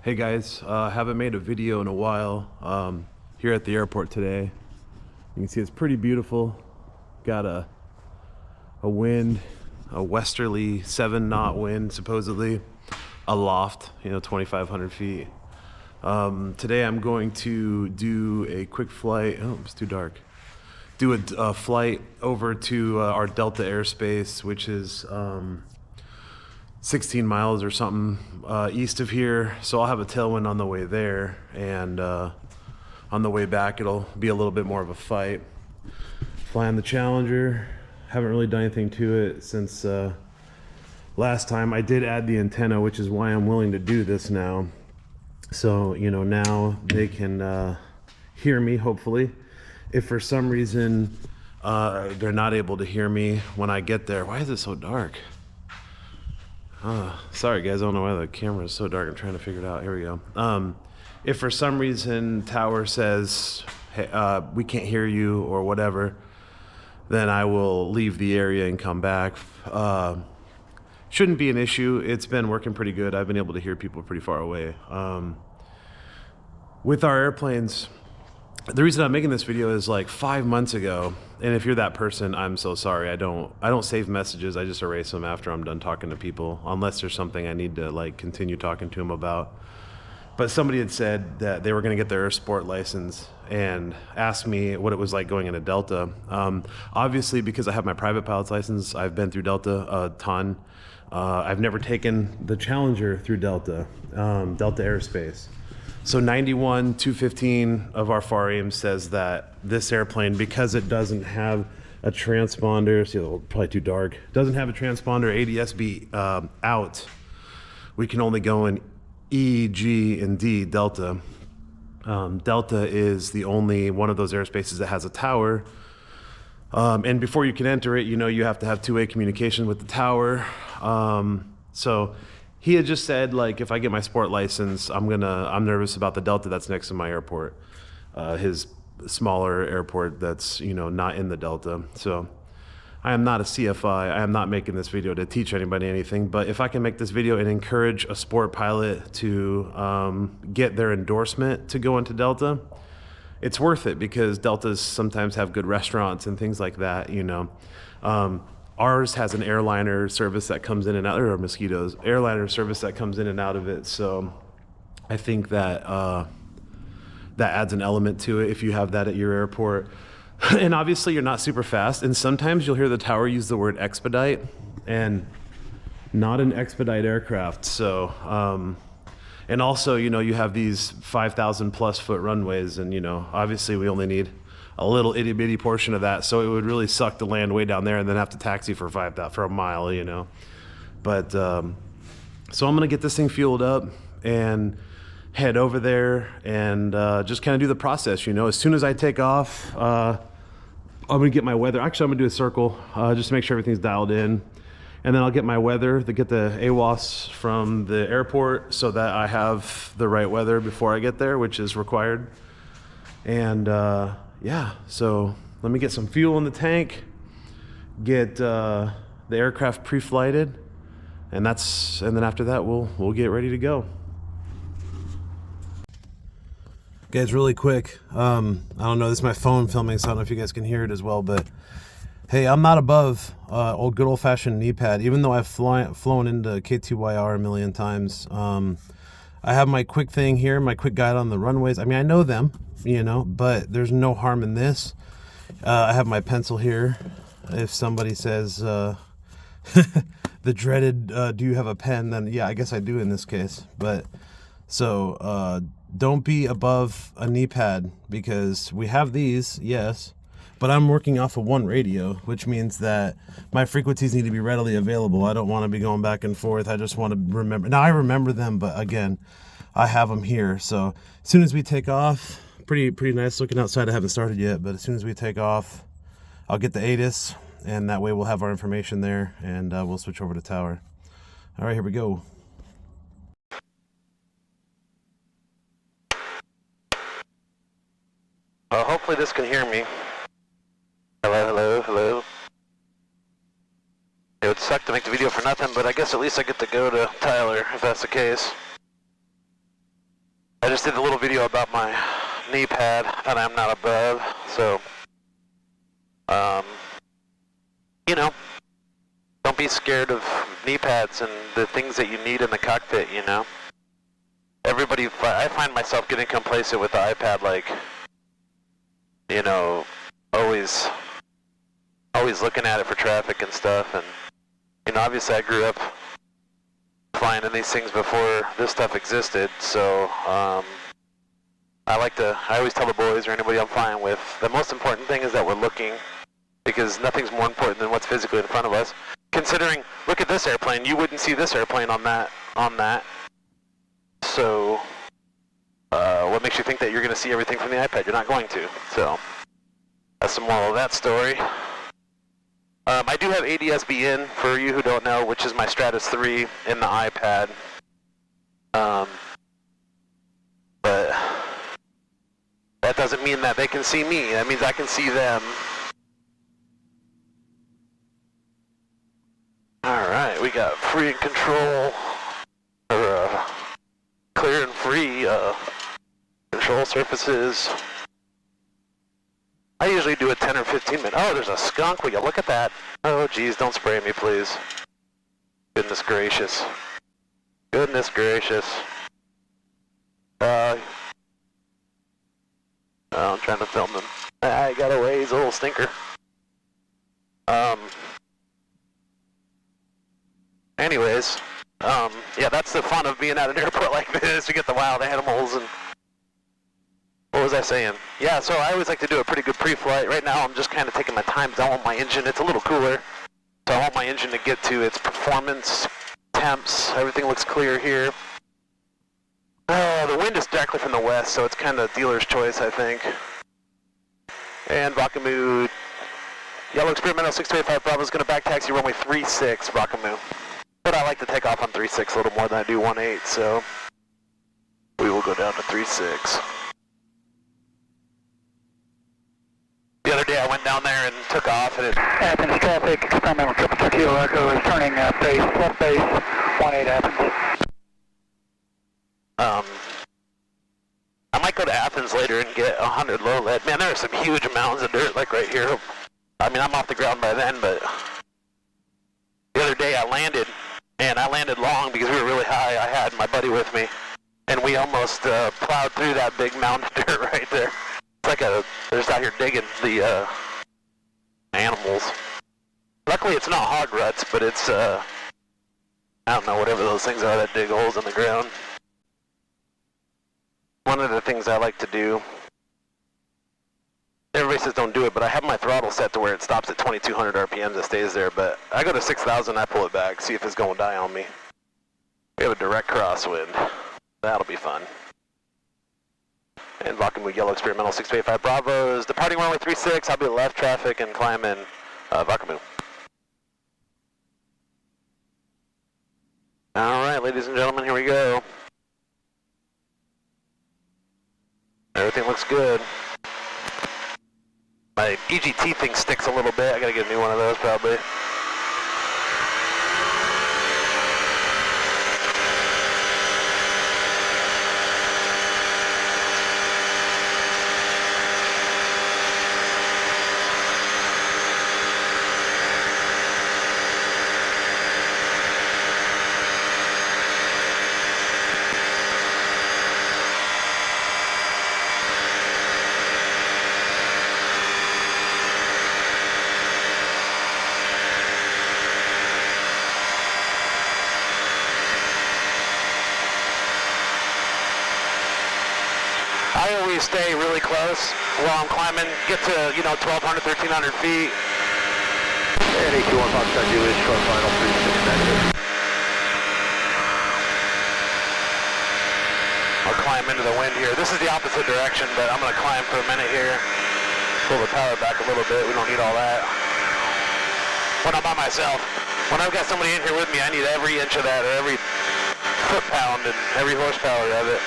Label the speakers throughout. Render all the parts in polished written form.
Speaker 1: Hey guys, haven't made a video in a while. Here at the airport today. You can see it's pretty beautiful. Got a wind, a westerly 7-knot wind, supposedly aloft, 2,500 feet. Today I'm going to do a quick flight. Oh, it's too dark. Do a flight over to our Delta Airspace, which is 16 miles or something east of here. So I'll have a tailwind on the way there, and on the way back it'll be a little bit more of a fight. Flying the Challenger, haven't really done anything to it since last time. I did add the antenna, which is why I'm willing to do this now. So now they can hear me, hopefully. If for some reason they're not able to hear me when I get there. Why is it so dark? Sorry guys, I don't know why the camera is so dark. I'm trying to figure it out. Here we go. If for some reason tower says, hey, we can't hear you or whatever, then I will leave the area and come back. Shouldn't be an issue. It's been working pretty good. I've been able to hear people pretty far away. With our airplanes, the reason I'm making this video is like 5 months ago, and if you're that person, I'm so sorry. I don't save messages. I just erase them after I'm done talking to people, unless there's something I need to like continue talking to them about. But somebody had said that they were going to get their Air Sport license and asked me what it was like going into Delta. Obviously, because I have my private pilot's license, I've been through Delta a ton. I've never taken the Challenger through Delta, Delta Airspace. So 91-215 of our FAR aim says that this airplane, because it doesn't have a transponder, see, probably too dark, doesn't have a transponder ADS-B out, we can only go in E, G, and D, Delta. Delta is the only one of those airspaces that has a tower. And before you can enter it, you have to have two-way communication with the tower. So he had just said, like, if I get my sport license, I'm nervous about the Delta that's next to my airport, his smaller airport that's, not in the Delta. So I am not a CFI. I am not making this video to teach anybody anything, but if I can make this video and encourage a sport pilot to get their endorsement to go into Delta, it's worth it, because Deltas sometimes have good restaurants and things like that, Ours has an airliner service that comes in and out, or mosquitoes, airliner service that comes in and out of it. So I think that that adds an element to it if you have that at your airport. And obviously you're not super fast. And sometimes you'll hear the tower use the word expedite, and not an expedite aircraft. So, and also, you have these 5,000 plus foot runways, and obviously we only need a little itty bitty portion of that, so it would really suck to land way down there and then have to taxi for a mile, But so I'm gonna get this thing fueled up and head over there and just kind of do the process. As soon as I take off, I'm gonna get my weather. Actually, I'm gonna do a circle just to make sure everything's dialed in, and then I'll get my weather to get the AWOS from the airport so that I have the right weather before I get there, which is required. And yeah, so let me get some fuel in the tank, get the aircraft pre-flighted, and then after that we'll get ready to go. Guys, really quick, I don't know, this is my phone filming, so I don't know if you guys can hear it as well, but hey, I'm not above old good old-fashioned knee pad, even though I've flown into KTYR a million times. I have my quick thing here, my quick guide on the runways. I mean, I know them, but there's no harm in this. I have my pencil here. If somebody says the dreaded, do you have a pen? Then yeah, I guess I do in this case. But so don't be above a knee pad, because we have these, yes, but I'm working off of one radio, which means that my frequencies need to be readily available. I don't want to be going back and forth. I just want to remember. Now I remember them, but again, I have them here. So as soon as we take off, pretty nice looking outside. I haven't started yet, but as soon as we take off, I'll get the ATIS, and that way we'll have our information there, and we'll switch over to tower. All right, here we go. Hopefully this can hear me. Hello. It would suck to make the video for nothing, but I guess at least I get to go to Tyler, if that's the case. just did a little video about my knee pad that I'm not above, so, you know, don't be scared of knee pads and the things that you need in the cockpit, you know. I find myself getting complacent with the iPad, like, you know, always looking at it for traffic and stuff, and, you know, obviously I grew up flying in these things before this stuff existed, so, I always tell the boys or anybody I'm flying with, the most important thing is that we're looking, because nothing's more important than what's physically in front of us. Considering, look at this airplane, you wouldn't see this airplane on that. So, what makes you think that you're going to see everything from the iPad? You're not going to. So, that's the moral of that story. I do have ADS-B in, for you who don't know, which is my Stratus 3 in the iPad. But that doesn't mean that they can see me. That means I can see them. Alright, we got free and control, or clear and free control surfaces. I usually do a 10 or 15 minute. Oh, there's a skunk. Will you look at that? Oh, geez, don't spray me, please. Goodness gracious. Goodness gracious. I'm trying to film him. I got away. He's a little stinker. Anyways, yeah, that's the fun of being at an airport like this. You get the wild animals and... What was I saying? Yeah, so I always like to do a pretty good pre-flight. Right now I'm just kind of taking my time because I want my engine, it's a little cooler, so I want my engine to get to its performance, temps, everything looks clear here. The wind is directly from the west, so it's kind of dealer's choice, I think. And Vakamu, Yellow Experimental 625 Bravo is going to back taxi runway 36, Vakamu. But I like to take off on 36 a little more than I do 18, so we will go down to 36. The other day I went down there and took off and it...
Speaker 2: Athens traffic, experimental 222 Kilo Echo is turning base, left base, 18 Athens.
Speaker 1: I might go to Athens later and get 100 low lead. Man, there are some huge mounds of dirt like right here. I mean, I'm off the ground by then, but the other day I landed, and I landed long because we were really high. I had my buddy with me, and we almost plowed through that big mound of dirt right there. It's like they're just out here digging the animals. Luckily, it's not hog ruts, but it's, I don't know, whatever those things are that dig holes in the ground. One of the things I like to do, everybody says don't do it, but I have my throttle set to where it stops at 2200 RPMs, it stays there, but I go to 6000, I pull it back, see if it's going to die on me. We have a direct crosswind. That'll be fun. And Vakamu Yellow Experimental 625 Bravos, departing runway 36, I'll be left traffic and climb in Vakamu. Alright, ladies and gentlemen, here we go. Everything looks good. My EGT thing sticks a little bit, I gotta get a new one of those probably. I always stay really close while I'm climbing, get to, 1,200, 1,300 feet.
Speaker 3: And 821 Foxtrot Julius, short final 36 negative.
Speaker 1: I'll climb into the wind here. This is the opposite direction, but I'm going to climb for a minute here. Pull the power back a little bit. We don't need all that. When I'm by myself, when I've got somebody in here with me, I need every inch of that, or every foot-pound and every horsepower of it.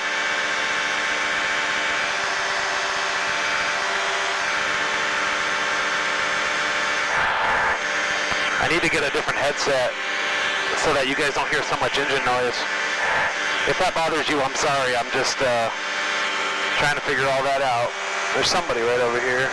Speaker 1: I need to get a different headset so that you guys don't hear so much engine noise. If that bothers you, I'm sorry. I'm just
Speaker 3: Trying to figure all that out. There's somebody right over here.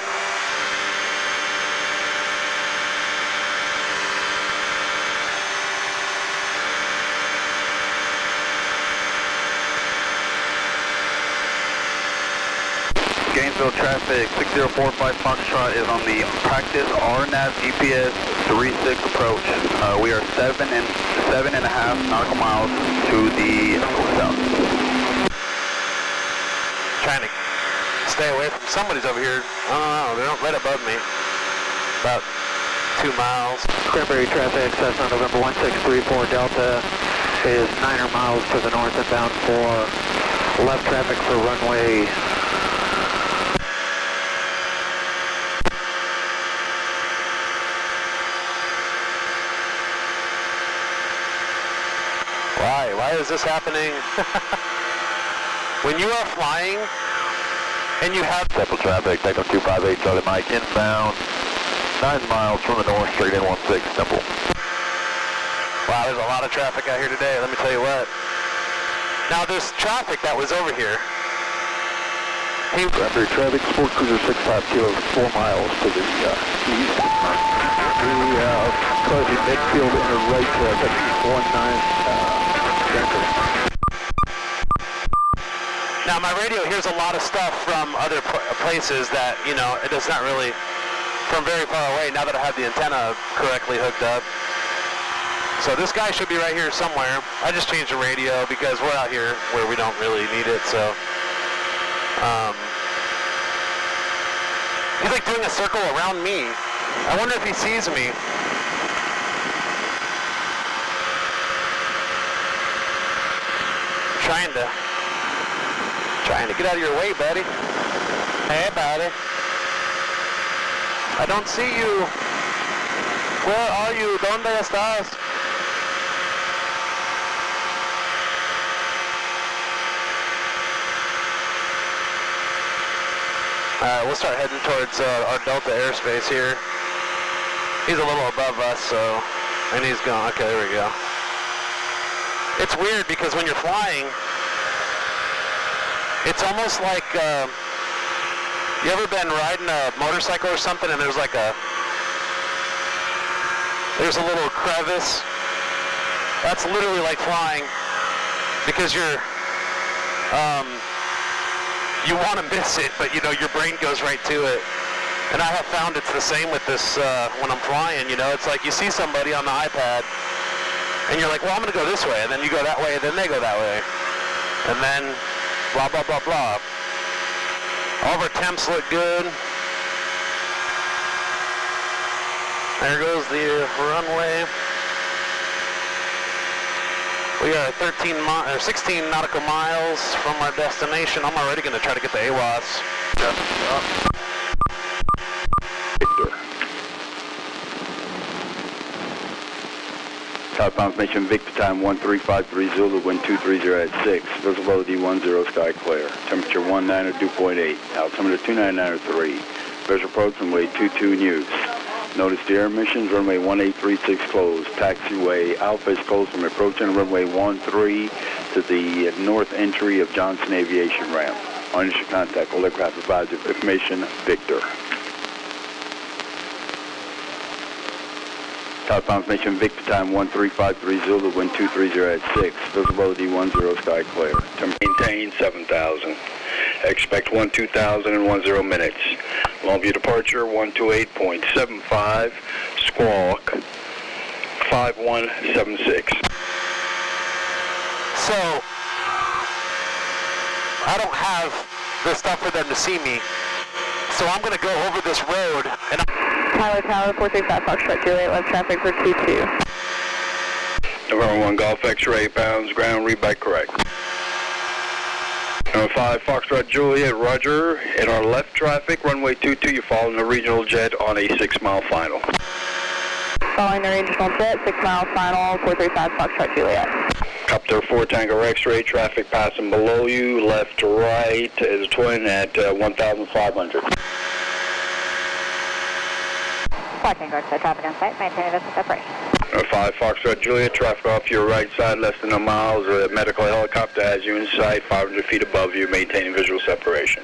Speaker 3: Gainesville traffic, 6045 Foxtrot is on the practice RNAV GPS 36 approach. We are 7.5 nautical miles to the south. Trying to stay away from somebody's over here. I don't know, they're right above me. About 2 miles.
Speaker 2: Cranberry traffic, Cessna November 1634 Delta is 9 miles to the north and bound for left traffic for runway.
Speaker 3: Why is this happening? When you are flying and you have Temple traffic, Takeoff 258 Charlie Mike inbound, 9 miles from the north, straight in 16 Temple. Wow, there's a lot of traffic out here today, let me tell you what. Now there's traffic that was over here.
Speaker 2: Cranberry traffic, Sport Cruiser 65 kilos, 4 miles to the east. Causing midfield in the right traffic, 19
Speaker 3: Now my radio hears a lot of stuff from other places that, you know, it is not really from very far away now that I have the antenna correctly hooked up. So this guy should be right here somewhere. I just changed the radio because we're out here where we don't really need it, so. He's like doing a circle around me. I wonder if he sees me. Trying to get out of your way, buddy. Hey, buddy. I don't see you. Where are you? ¿Dónde estás? Alright, we'll start heading towards our Delta airspace here. He's a little above us, so, and he's gone. Okay, there we go. It's weird because when you're flying, it's almost like, you ever been riding a motorcycle or something and there's like there's a little crevice? That's literally like flying because you want to miss it, but you know, your brain goes right to it. And I have found it's the same with this, when I'm flying, you know, it's like you see somebody on the iPad and you're like, well, I'm going to go this way, and then you go that way, and then they go that way. And then blah, blah, blah, blah. All of our temps look good. There goes the runway. We are 16 nautical miles from our destination. I'm already going to try to get the AWAS.
Speaker 4: Victor. Tower confirmation, Victor time 1353 Zulu, wind 230 at 6. Visibility 10, sky clear. Temperature 19 or dew point 8. Altimeter 29903. Visual approach runway 22 in use. Notice the air emissions, runway 1836 closed. Taxiway Alpha is closed from approaching runway 13 to the north entry of Johnson Aviation Ramp. On initial contact, all aircraft advisor information, Victor. Tower confirmation, Victor time 1353 Zulu, wind 230 at 6. Visibility 10, sky clear. Maintain 7,000. Expect 12,000 in 10 minutes. Longview departure 128.75. Squawk 5176.
Speaker 3: So, I don't have the stuff for them to see me. So I'm going to go over this road and
Speaker 5: Tyler Tower, 435 Foxtrot Juliet, left traffic for 22.
Speaker 4: November 1 Golf X-ray, pounds, ground, read back correct. Number 5 Foxtrot Juliet, roger. In our left traffic, runway 22, you're following the regional jet on a 6-mile final.
Speaker 5: Following the regional jet, 6 mile final, 435 Foxtrot Juliet.
Speaker 4: Copter 4 Tango X-ray, traffic passing below you, left to right, is a twin at 1,500.
Speaker 5: 4 Tango X-ray, traffic on site, maintaining visual separation.
Speaker 4: 5 Foxtrot Juliet, traffic off your right side, less than 1 mile. A medical helicopter has you in sight, 500 feet above you, maintaining visual separation.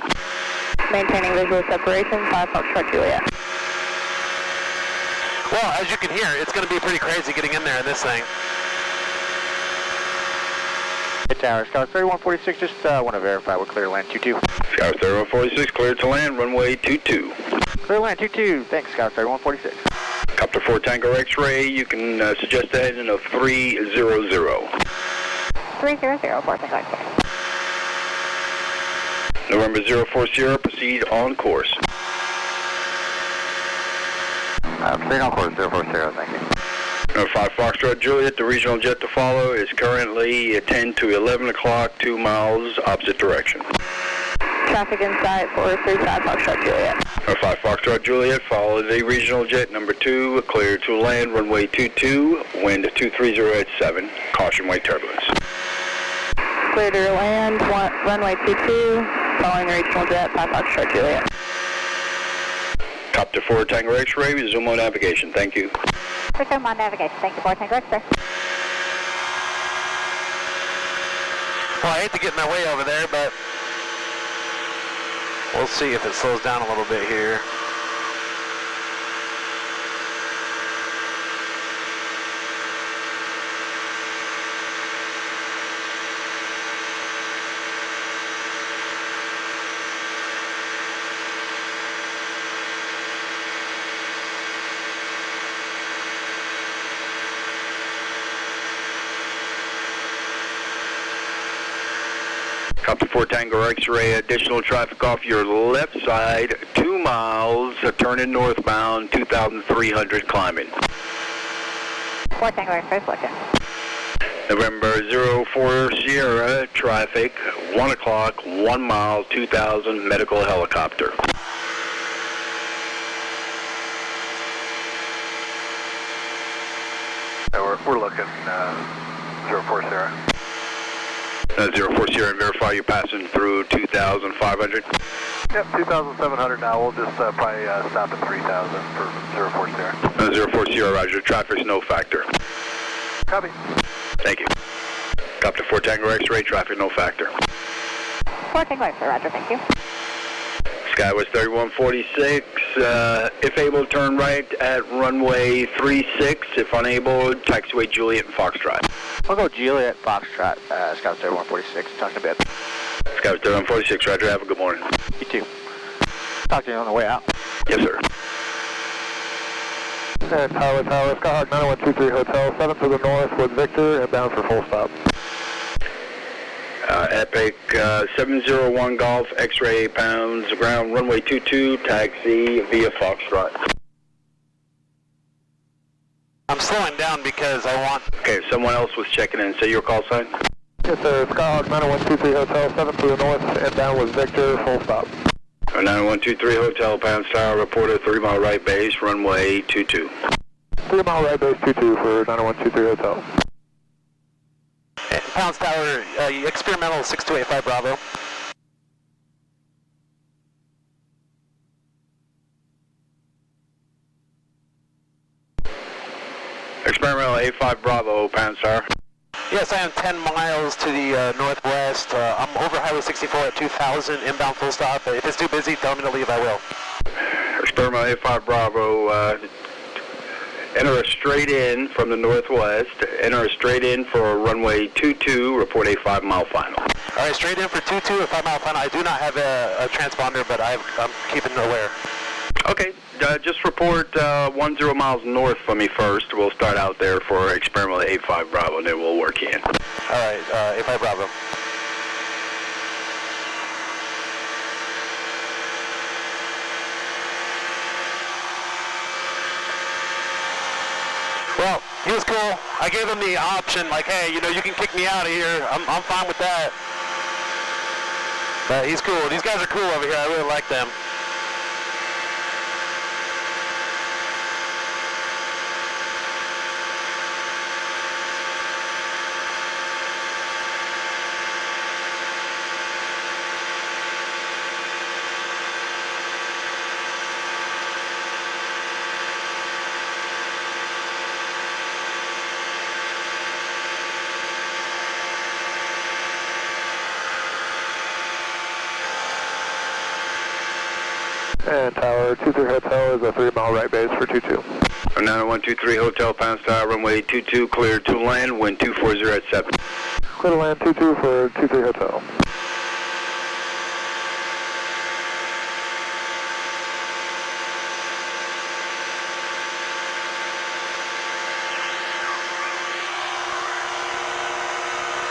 Speaker 5: Maintaining visual separation, 5 Foxtrot Juliet.
Speaker 1: Well, as you can hear, it's going to be pretty crazy getting in there in this thing.
Speaker 2: Hit tower, Scout 3146, just want to verify we're clear to land 22.
Speaker 4: Scout 3146, cleared to land, runway 22.
Speaker 2: Clear land 22, thanks Scout 3146.
Speaker 4: Copter 4 Tango X-ray, you can suggest a heading of 300.
Speaker 5: 300, 4 Tango X-ray.
Speaker 4: November 04 Sierra, proceed on course.
Speaker 2: Proceed on course, 04 Sierra, thank you.
Speaker 4: 5 Foxtrot Juliet, the regional jet to follow is currently 10 to 11 o'clock, 2 miles, opposite direction.
Speaker 5: Traffic in sight for 35 Foxtrot Juliet.
Speaker 4: 5 Foxtrot Juliet, follow the regional jet number 2, clear to land, runway 22, wind 230 at 7, caution wake turbulence.
Speaker 5: Clear to land, runway 22, following the regional jet, 5 Foxtrot Juliet.
Speaker 4: Copter 4 Tango X-ray, resume on navigation, thank you.
Speaker 5: Resume on navigation, thank you, 4 Tango X-ray.
Speaker 1: Well, I hate to get in my way over there, but we'll see if it slows down a little bit here.
Speaker 4: Copter 4 Tango X-ray, additional traffic off your left side, 2 miles, turning northbound, 2,300 climbing.
Speaker 5: 4 Tango X-ray, looking.
Speaker 4: November 04 Sierra, traffic, 1 o'clock, 1 mile, 2,000, medical helicopter.
Speaker 2: We're looking, 04 Sierra.
Speaker 4: 04 Sierra, and verify you're passing through 2,500.
Speaker 2: Yep, 2,700 now. We'll just probably stop at 3,000 for 04 Sierra.
Speaker 4: 04 Sierra, roger. Traffic's no factor.
Speaker 2: Copy.
Speaker 4: Thank you. Copter 4 Tango X-ray, traffic no factor.
Speaker 5: 4 Tango X-ray, roger, thank you.
Speaker 4: Skywest 3146, if able, turn right at runway 36. If unable, taxiway Juliet and Foxtrot.
Speaker 2: We'll go Juliet, Foxtrot, Scout 3146. Talk in a bit.
Speaker 4: Skywest 3146, roger. Have a good morning.
Speaker 2: You too. Talk to you on the way out.
Speaker 4: Yes, sir.
Speaker 2: Tower, Skyhawk 9123 Hotel, 7 to the north with Victor, inbound for full stop.
Speaker 4: Epic 701 Golf, X-ray 8 pounds, ground runway 22, taxi via Foxtrot.
Speaker 1: I'm slowing down because I want...
Speaker 4: Okay, someone else was checking in. Say your call sign.
Speaker 2: Yes, sir. Skyhawk 9123 Hotel, 7 to the north, inbound with Victor, full stop.
Speaker 4: 9123 Hotel, Pounds Tower, reported 3 mile right base, runway 22.
Speaker 2: 3 mile right base 22 for 9123 Hotel.
Speaker 1: Pounds Tower, experimental 6285 Bravo.
Speaker 4: Experimental 85 Bravo, Pounds Tower.
Speaker 1: Yes, I am 10 miles to the northwest. I'm over Highway 64 at 2000, inbound full stop. If it's too busy, tell me to leave, I will.
Speaker 4: Experimental 85 Bravo, enter a straight in from the northwest. Enter a straight in for runway 22, report a 5 mile final.
Speaker 1: All right, straight in for 22, a 5 mile final. I do not have a transponder, but I'm keeping it aware.
Speaker 4: Okay, just report 10 miles north for me first. We'll start out there for experimental 85 Bravo, and then we'll work you in.
Speaker 1: All right, 85 Bravo. Well, he was cool. I gave him the option, like, hey, you know, you can kick me out of here. I'm fine with that. But he's cool. These guys are cool over here. I really like them.
Speaker 2: And tower 23 Hotel is a 3-mile right base for 22.
Speaker 4: 9123 Hotel, Pounds Tower, runway 22, clear to land, wind 240 at 7.
Speaker 2: Clear to land 22 for 23 Hotel.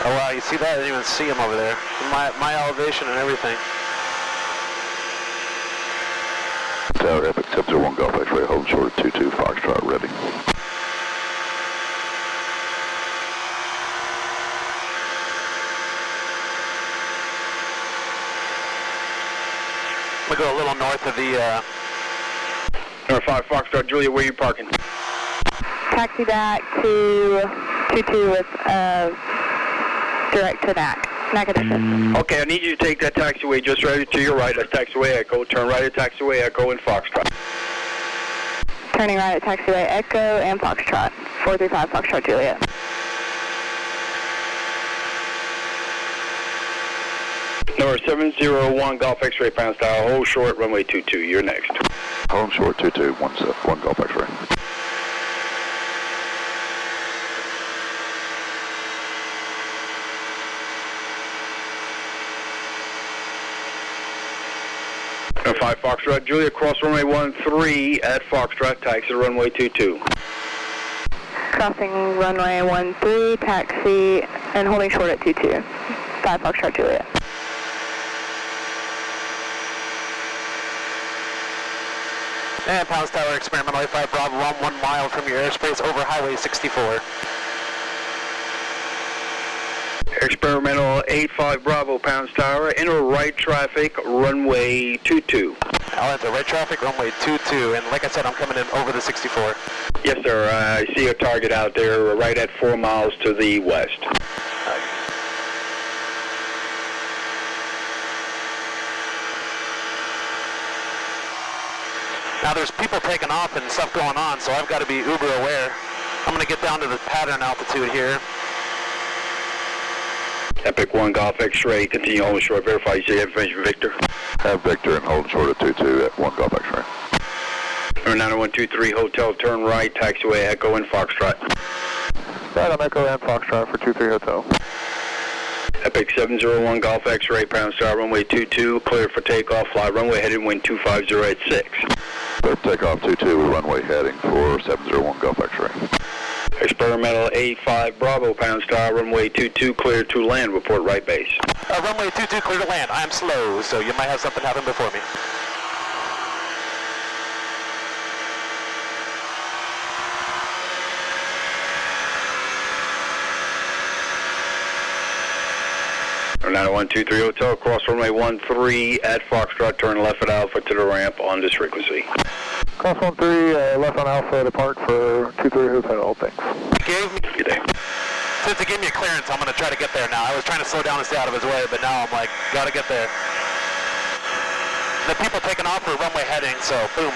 Speaker 1: Oh wow, you see that? I didn't even see him over there. My elevation and everything.
Speaker 3: Tower, Epic 701 Golf X-ray, hold short at 22, Foxtrot ready.
Speaker 1: I'm gonna go a little north of the,
Speaker 4: Number 5 Foxtrot Julia, where are you parking?
Speaker 5: Taxi back to 22 with direct to NAC edition.
Speaker 4: Okay, I need you to take that taxiway just right to your right. That's taxiway Echo. Turn right at taxiway Echo and Foxtrot.
Speaker 5: Turning right at taxiway Echo and Foxtrot. 435 Foxtrot Juliet.
Speaker 4: Number 701 Golf X-ray, Pounds Tower, hold short, runway 22. You're next.
Speaker 3: Hold short 22, 1 Golf X-ray.
Speaker 4: Number 5 Foxtrot Julia, cross runway 13 at Foxtrot, taxi to runway 22.
Speaker 5: Crossing runway 13, taxi, and holding short at 22. 5 Foxtrot Juliet.
Speaker 1: and Pounds Tower, experimental 85 Bravo, I'm 1 mile from your airspace over Highway 64.
Speaker 4: Experimental 85 Bravo, Pounds Tower, enter right traffic, runway 22.
Speaker 1: I'll enter right traffic, runway 22, and like I said, I'm coming in over the 64.
Speaker 4: Yes, sir. I see a target out there right at 4 miles to the west.
Speaker 1: Now there's people taking off and stuff going on, so I've got to be uber aware. I'm going to get down to the pattern altitude here.
Speaker 4: Epic 1 Golf X-ray, continue holding short, verify you see information, Victor.
Speaker 3: Have Victor and hold short at 22 at 1 Golf X-ray.
Speaker 4: Number 9123 Hotel, turn right, taxiway Echo and Foxtrot.
Speaker 2: Right, I'm Echo and Foxtrot for 23 Hotel.
Speaker 4: Epic 701 Golf X-ray, Pounds Tower, runway 22, clear for takeoff, fly runway heading wind 250 at 6.
Speaker 3: Clear for takeoff 22, runway heading for 701 Golf X-ray.
Speaker 4: Experimental 85 Bravo, Pounds Tower, runway 22, clear to land, report right base.
Speaker 1: Runway 22, clear to land. I'm slow, so you might have something happen before me.
Speaker 4: Number 9123 Hotel, cross runway 13 at Foxtrot, turn left at Alpha to the ramp on this frequency.
Speaker 2: Cross 13, left on Alpha, depart for 23 Hotel, thanks.
Speaker 4: Good day.
Speaker 1: Since it gave me a clearance, I'm going to try to get there now. I was trying to slow down and stay out of his way, but now I'm like, got to get there. The people taking off are runway heading, so boom.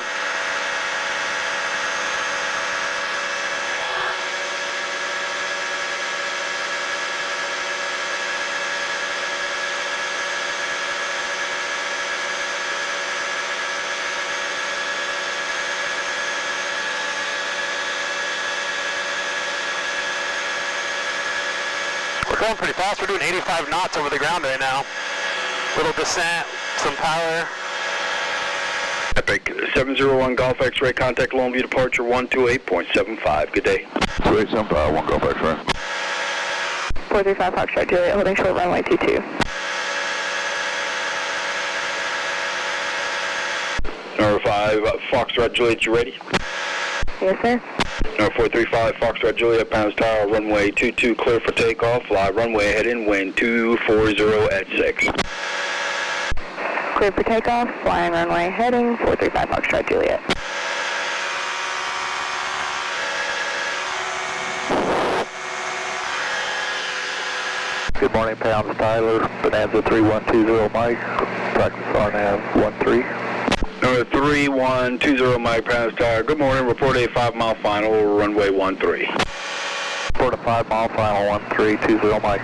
Speaker 1: Going pretty fast. We're doing 85 knots over the ground right now. Little descent, some power.
Speaker 4: Epic 701 Golf X-ray, contact Longview departure 128.75. Good day.
Speaker 3: 2875, 1 Golf X-ray.
Speaker 5: 435 Foxtrot Juliet, holding short runway 22.
Speaker 4: Number 5 Foxtrot Juliet, you ready?
Speaker 5: Yes, sir.
Speaker 4: Number 435 Foxtrot Juliet, Pounds Tower, runway 22, clear for takeoff, fly runway heading, wind 240 at 6.
Speaker 5: Clear for takeoff, flying runway heading, 435 Foxtrot Juliet.
Speaker 2: Good morning, Pounds Tyler, Bonanza 3120 Mike, practice RNAV 13.
Speaker 4: Number 3120 Mike, Pounds Tower, good morning, report a 5-mile final, runway 13.
Speaker 2: Report a 5-mile final 1320 Mike.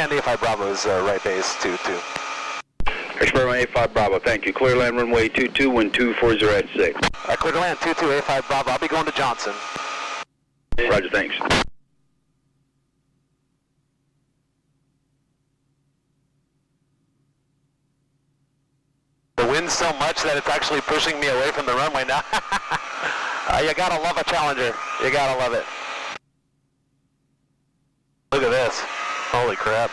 Speaker 3: land 85 Bravo is right base 22.
Speaker 4: Expert 85 Bravo, thank you. Clear land runway 22, wind 240 at 6.
Speaker 3: Clear to land 22 85 Bravo. I'll be going to Johnson.
Speaker 4: Roger, thanks.
Speaker 3: The wind's so much that it's actually pushing me away from the runway now. You gotta love a Challenger. You gotta love it. Look at this. Holy crap.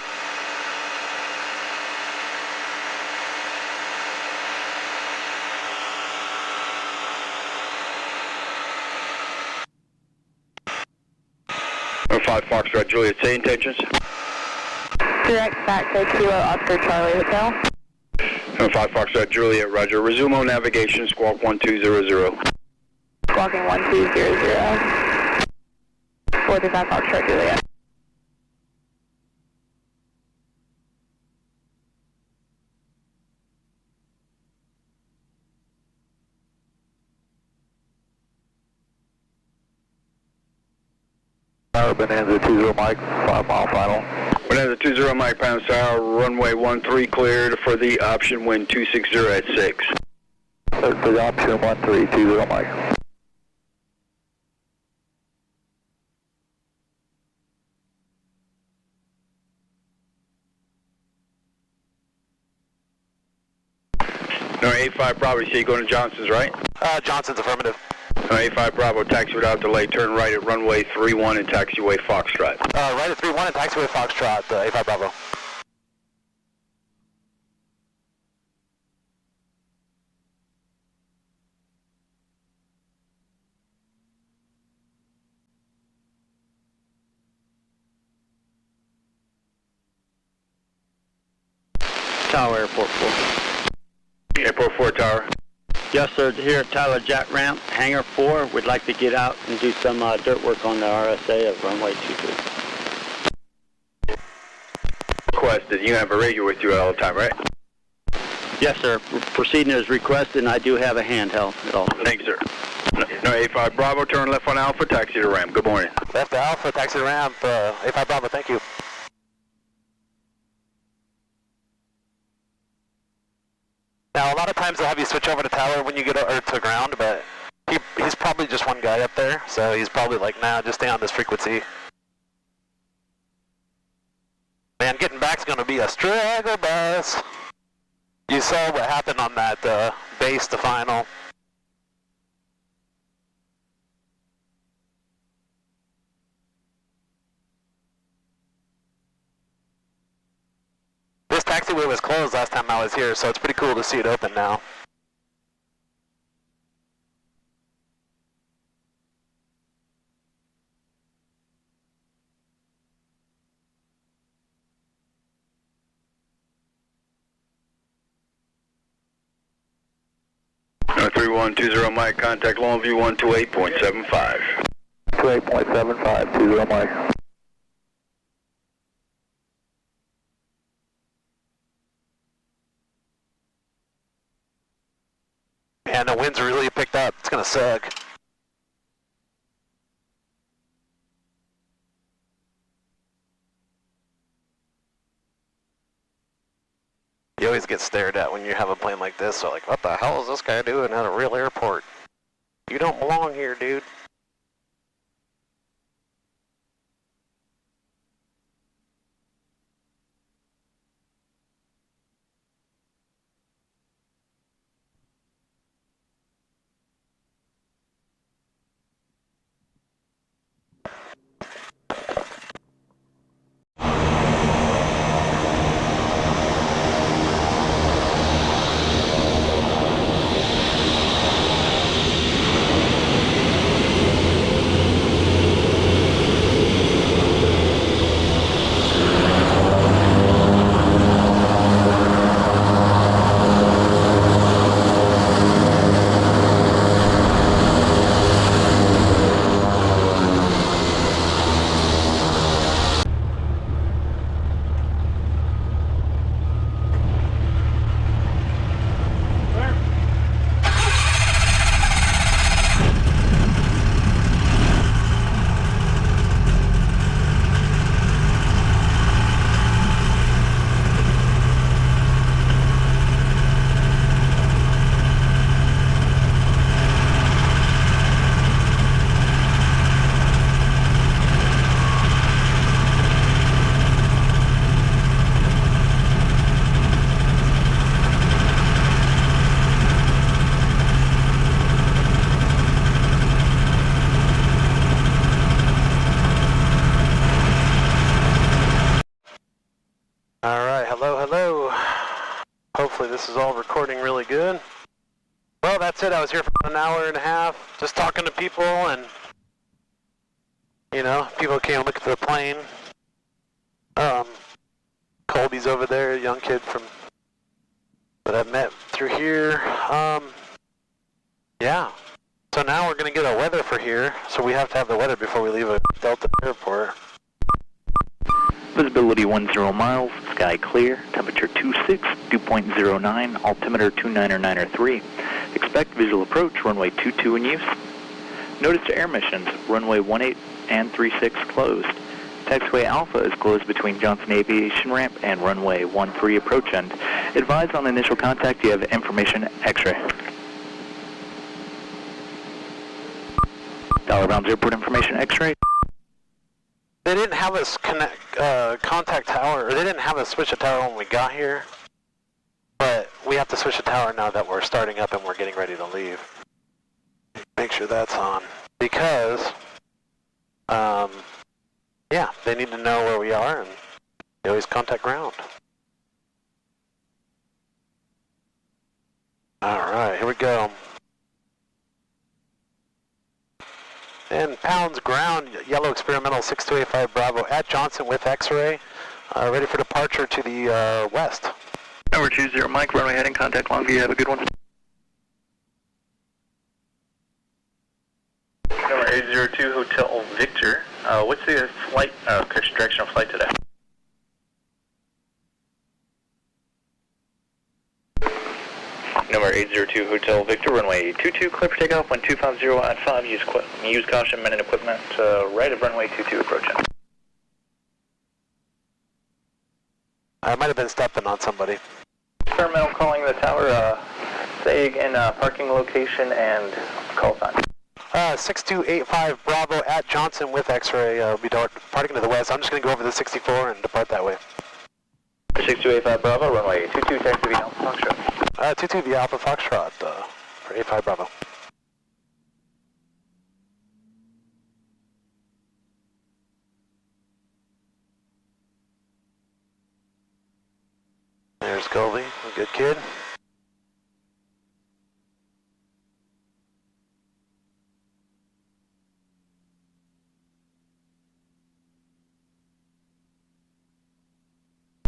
Speaker 4: Number 5 Foxtrot Juliet, say intentions.
Speaker 5: Direct back to Kilo Oscar Charlie Hotel.
Speaker 4: Number 5 Foxtrot Juliet, roger. Resume on navigation, squawk 1200.
Speaker 5: Squawking 1200. 45 Foxtrot Juliet.
Speaker 2: Bonanza 20 Mike, 5 mile final.
Speaker 4: Bonanza 20 Mike, pound sour, runway 13 cleared for the option, wind 260 at 6.
Speaker 2: For the option 1320 Mike.
Speaker 4: Number 85 Bravo, you say you're going to Johnson's, right?
Speaker 3: Johnson's affirmative.
Speaker 4: Number 85 Bravo, taxi without delay, turn right at runway 31 and taxiway Foxtrot.
Speaker 3: Right at 31 and taxiway Foxtrot, 85 Bravo.
Speaker 6: Tower, Airport 4.
Speaker 4: Airport 4 Tower.
Speaker 6: Yes, sir. Here at Tyler Jack Ramp, Hangar 4. We'd like to get out and do some dirt work on the RSA of runway 23.
Speaker 4: Requested. You have a radio with you all the time, right?
Speaker 6: Yes, sir. Proceeding as requested, and I do have a handheld at all.
Speaker 4: Thank you, sir. No, 85 Bravo, turn left on Alpha, taxi to ramp. Good morning.
Speaker 3: Left to Alpha, taxi to ramp, 85 Bravo, thank you. Now, a lot of times they'll have you switch over to Tyler when you get or to ground, but he's probably just one guy up there, so he's probably like, nah, just stay on this frequency. Man, getting back's going to be a struggle bus. You saw what happened on that base to final. This taxiway was closed last time I was here, so it's pretty cool to see it open now.
Speaker 4: No, 3120 Mike, contact Longview 128.75.
Speaker 2: 28.75, 20 Mike.
Speaker 3: And the winds really picked up. It's gonna suck. You always get stared at when you have a plane like this, so like, what the hell is this guy doing at a real airport? You don't belong here, dude.
Speaker 1: Alright, hello. Hopefully this is all recording really good. Well, that's it. I was here for about an hour and a half, just talking to people, and, you know, people came look at the plane. Colby's over there, a young kid that I've met through here. Yeah. So now we're going to get our weather for here, so we have to have the weather before we leave a Delta airport.
Speaker 7: Visibility 10 miles, sky clear, temperature 26, dew point 09, altimeter 299.3. Expect visual approach, runway 22 in use. Notice to air missions, runway 18 and 36 closed. Taxiway Alpha is closed between Johnson Aviation Ramp and runway 13 approach end. Advise on initial contact, you have information X-ray. Dollar Rounds Airport information X-ray.
Speaker 1: They didn't have us contact tower, or they didn't have us switch a tower when we got here. But we have to switch a tower now that we're starting up and we're getting ready to leave. Make sure that's on. Because, yeah, they need to know where we are, and they always contact ground. Alright, here we go. And pounds ground, yellow experimental 6285 Bravo at Johnson with X-ray. Ready for departure to the west.
Speaker 7: Number 20 Mike, runway heading, contact Longview, have a good one.
Speaker 8: Number 802 Hotel Victor, what's the flight, direction of flight today? Number 802 Hotel Victor, runway 22, clear for takeoff, 1250 at 5, use caution, men and equipment, right of runway 22 approaching.
Speaker 1: I might have been stepping on somebody.
Speaker 8: Experimental calling the tower, say again, parking location and call sign.
Speaker 1: 6285 Bravo at Johnson with X-ray. We'll be departing to the west. I'm just going to go over the 64 and depart that way.
Speaker 8: 6285 Bravo, runway 22, taxi V Alpha Foxtrot.
Speaker 1: 22 the Alpha Foxtrot for 85 Bravo. There's Colby, a good kid.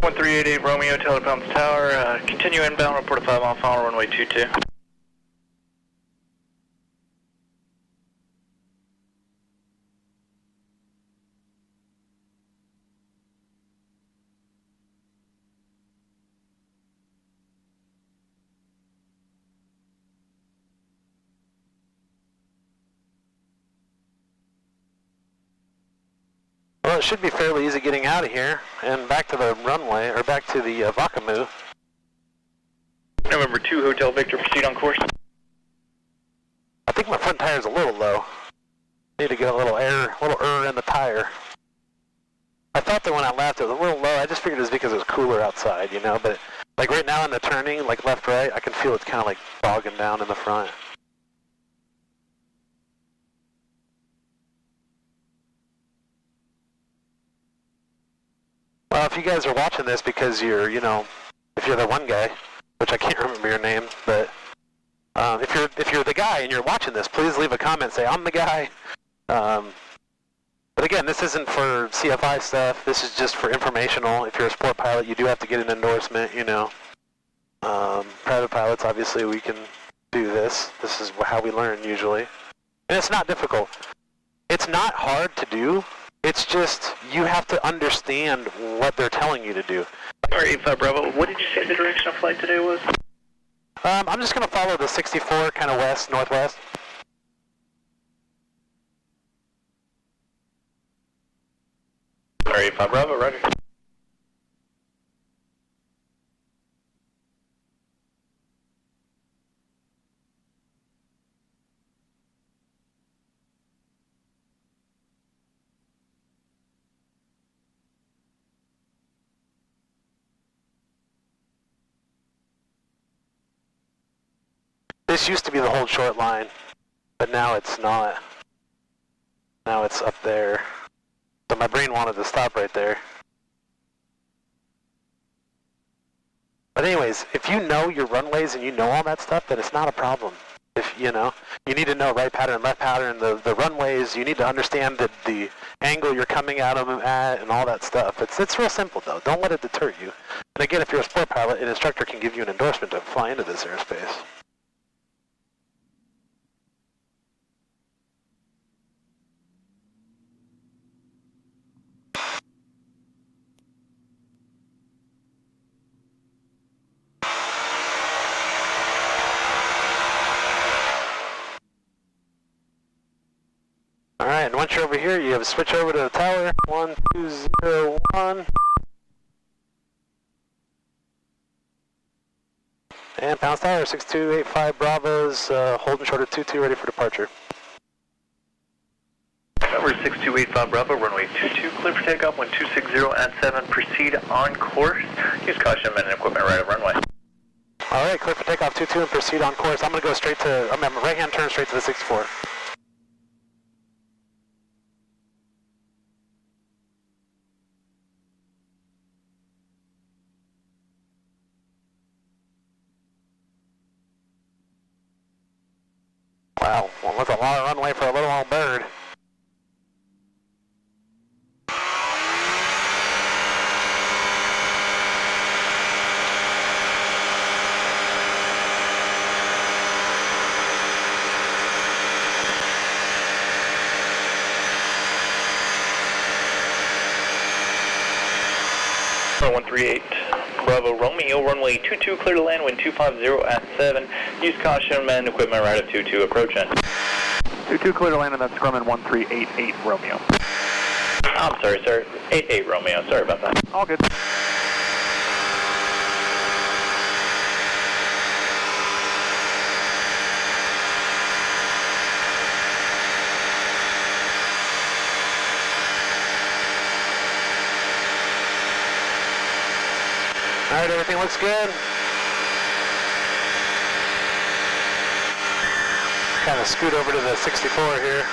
Speaker 8: One 388 Romeo, Telepounds Tower, continue inbound, report a 5 mile final, runway 22.
Speaker 1: Well, it should be fairly easy getting out of here and back to the runway, or back to the Vakamu.
Speaker 8: November 2 Hotel Victor, proceed on course.
Speaker 1: I think my front tire's a little low. Need to get a little air in the tire. I thought that when I left it was a little low. I just figured it was because it was cooler outside, you know, but like right now in the turning, like left-right, I can feel it's kind of like bogging down in the front. Well, if you guys are watching this because you're, you know, if you're the one guy, which I can't remember your name, but if you're the guy and you're watching this, please leave a comment, say I'm the guy. But again, this isn't for CFI stuff. This is just for informational. If you're a sport pilot, you do have to get an endorsement, you know. Private pilots, obviously, we can do this. This is how we learn usually. And it's not difficult. It's not hard to do. It's just you have to understand what they're telling you to do.
Speaker 8: Alright, 85 Bravo, what did you say the direction of flight today was?
Speaker 1: I'm just going to follow the 64 kind of west, northwest.
Speaker 8: Alright, 85 Bravo, roger.
Speaker 1: This used to be the whole short line, but now it's not. Now it's up there. So my brain wanted to stop right there. But anyways, if you know your runways and you know all that stuff, then it's not a problem. If you need to know right pattern, left pattern, the runways. You need to understand the angle you're coming at them at, and all that stuff. It's real simple though. Don't let it deter you. And again, if you're a sport pilot, an instructor can give you an endorsement to fly into this airspace. All right, and once you're over here, you have to switch over to the tower. 1201. And Pounds Tower, 6285 Bravos, holding short at 22, ready for departure.
Speaker 8: Number 6285 Bravo, runway 22, clear for takeoff, 1260 at 7, proceed on course. Use caution, men and equipment right of runway.
Speaker 1: All right, clear for takeoff 22 and proceed on course. I'm going to go straight to, I'm right-hand turn straight to the 64. Wow, well, that's a lot of runway for a little old bird.
Speaker 8: Number 138 Bravo Romeo, runway 22, clear to land, wind 250 at 7. Use caution, men and equipment right of 22, approaching.
Speaker 3: 22 clear to land, and that's Grumman 1388 Romeo.
Speaker 8: I'm sorry, sir. 88 Romeo, sorry about that.
Speaker 3: All good.
Speaker 1: All right, everything looks good. Kind of scoot over to the 64 here.